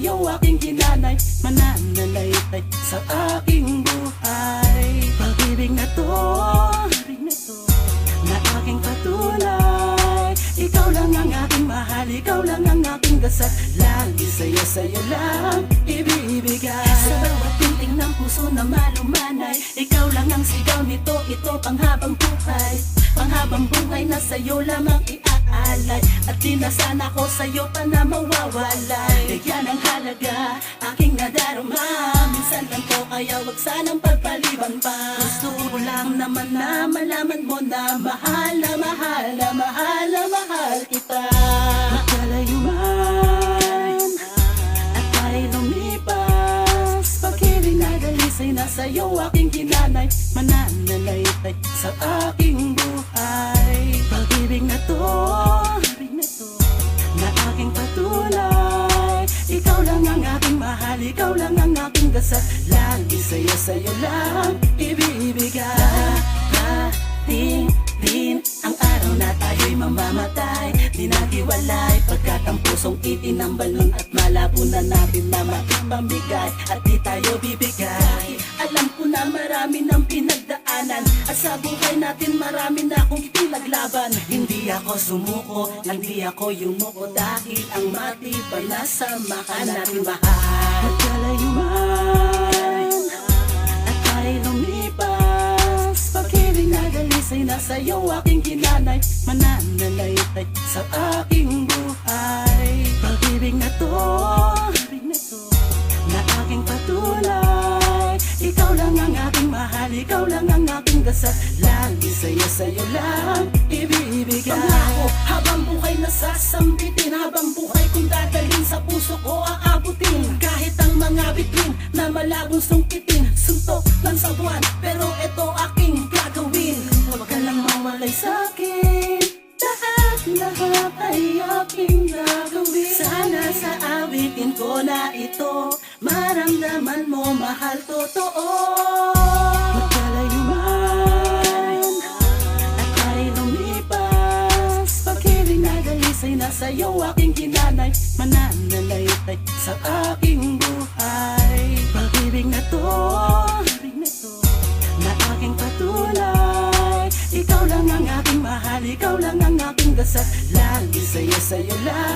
sa'yo aking ginanay, mananalaitay sa aking buhay. Pag-ibig na to, na aking patunay. Ikaw lang ang aking mahal, ikaw lang ang aking dasal. Lagi sa'yo lang ibibigay. Sa bawat pinting ng puso na malumanay, ikaw lang ang sigaw nito, ito panghabang buhay. Panghabang buhay na sa'yo lamang iaalay. At di na sana ko sa'yo pa na mawawalay. Yan ang halaga, aking nadarama. Minsan lang to kaya wag sanang pagpaliban pa. Gusto ko lang naman na malaman mo na mahal na mahal na mahal na mahal kita. Magkalayo man at tayo lumipas, pag-ibig na dalisay na sa'yo aking ginanay, mananalaitay sa aking buhay. Pag-ibig na to, na aking patunay. Ikaw lang ang aking mahal, ikaw lang ang aking dasal. Lagi sa'yo lang ibibigay. Din ang araw na tayo'y mamamatay, di naghiwalay pagkat ang pusong itinambal nun at malabo na natin na makipamigay at di tayo bibigay. Alam ko na marami ng pinagdaanan at sa buhay natin marami na akong pinaglaban. Hindi ako sumuko, hindi ako yumuko dahil ang matibay na samahan natin mahal. Magkalayo man at tayo lumipas, pag-ibig na dalisay na sa'yo aking ginanay, mananalaitay sa aking buhay. Pag-ibig na to, na aking patunay. Ikaw lang ang aking mahal, ikaw lang ang aking dasal. Lagi sa'yo lang ibibigay. Pangako habang buhay nasasambitin, habang buhay kong dadalhin sa puso ko aabutin. Kahit ang mga bituin na malabong sungkitin, suntok lang sa buwan, pero ito aking gagawin. Huwag ka lang mawalay sa'kin, lahat ay aking gagawin. Sana sa awitin ko na ito maramdaman mo mahal totoo. Magkalayo man at tayo lumipas, pag-ibig na dalisay na sa'yo aking ginanay, mananalaitay sa aking buhay. Pag-ibig na to, na aking patunay. Ikaw lang ang aking mahal, ikaw lang ang aking dasal. Lagi sa'yo lang